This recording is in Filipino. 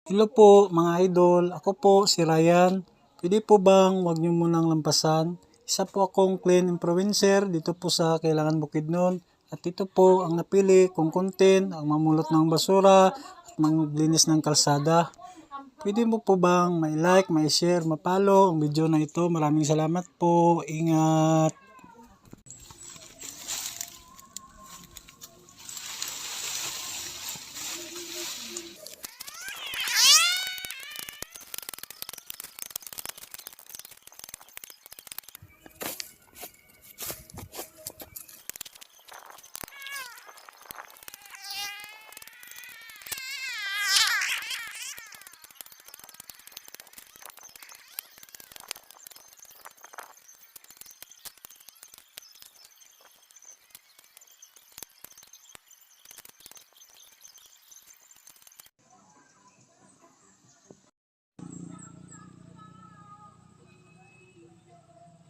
Hello po mga idol, ako po si Ryan. Pwede po bang wag niyo munang lampasan? Isa po akong clean influencer dito po sa Kailangan Bukidnon. At ito po ang napili kong content, ang mamulot ng basura at maglinis ng kalsada. Pwede mo po bang may like, may share, mapalo ang video na ito. Maraming salamat po. Ingat!